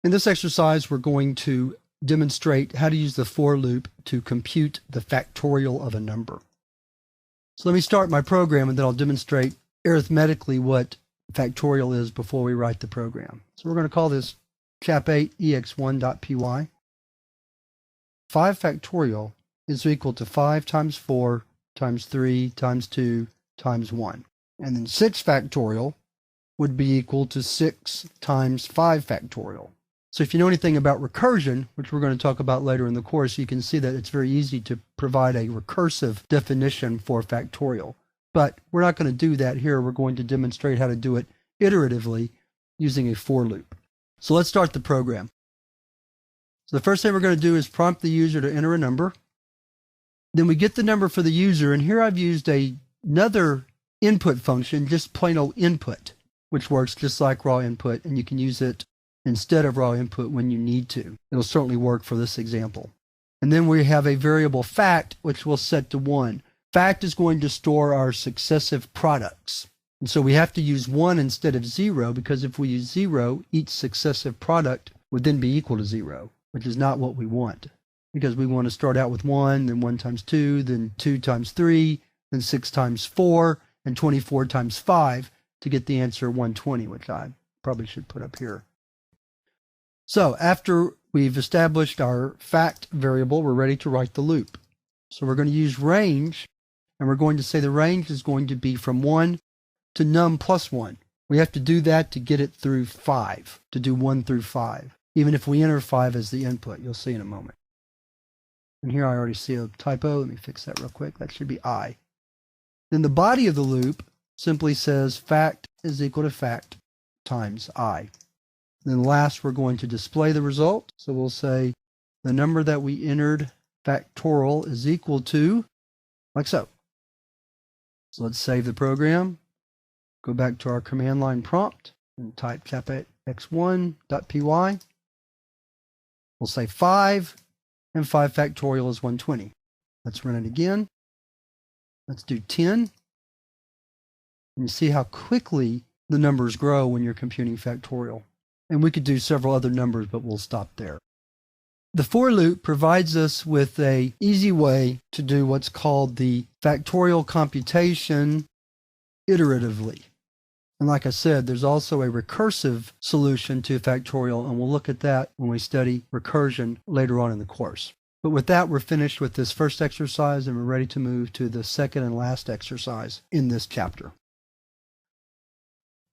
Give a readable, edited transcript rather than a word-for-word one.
In this exercise, we're going to demonstrate how to use the for loop to compute the factorial of a number. So let me start my program and then I'll demonstrate arithmetically what factorial is before we write the program. So we're going to call this chap8 ex1.py. 5 factorial is equal to 5 times 4 times 3 times 2 times 1. And then 6 factorial would be equal to 6 times 5 factorial. So if you know anything about recursion, which we're going to talk about later in the course, you can see that it's very easy to provide a recursive definition for factorial. But we're not going to do that here. We're going to demonstrate how to do it iteratively using a for loop. So let's start the program. So the first thing we're going to do is prompt the user to enter a number. Then we get the number for the user, and here I've used another input function, just plain old input, which works just like raw input, and you can use it instead of raw input when you need to. It'll certainly work for this example. And then we have a variable fact, which we'll set to 1. Fact is going to store our successive products. And so we have to use 1 instead of 0, because if we use 0, each successive product would then be equal to 0, which is not what we want. Because we want to start out with 1, then 1 times 2, then 2 times 3, then 6 times 4, and 24 times 5 to get the answer 120, which I probably should put up here. So after we've established our fact variable, we're ready to write the loop. So we're going to use range, and we're going to say the range is going to be from 1 to num plus 1. We have to do that to get it through 5, to do 1 through 5, even if we enter 5 as the input. You'll see in a moment. And here I already see a typo. Let me fix that real quick. That should be I. Then the body of the loop simply says fact is equal to fact times I. Then last, we're going to display the result. So we'll say the number that we entered factorial is equal to, like so. So let's save the program. Go back to our command line prompt and type chap8x1.py. We'll say 5, and 5 factorial is 120. Let's run it again. Let's do 10. And you see how quickly the numbers grow when you're computing factorial. And we could do several other numbers, but we'll stop there. The for loop provides us with an easy way to do what's called the factorial computation iteratively. And like I said, there's also a recursive solution to factorial, and we'll look at that when we study recursion later on in the course. But with that, we're finished with this first exercise, and we're ready to move to the second and last exercise in this chapter.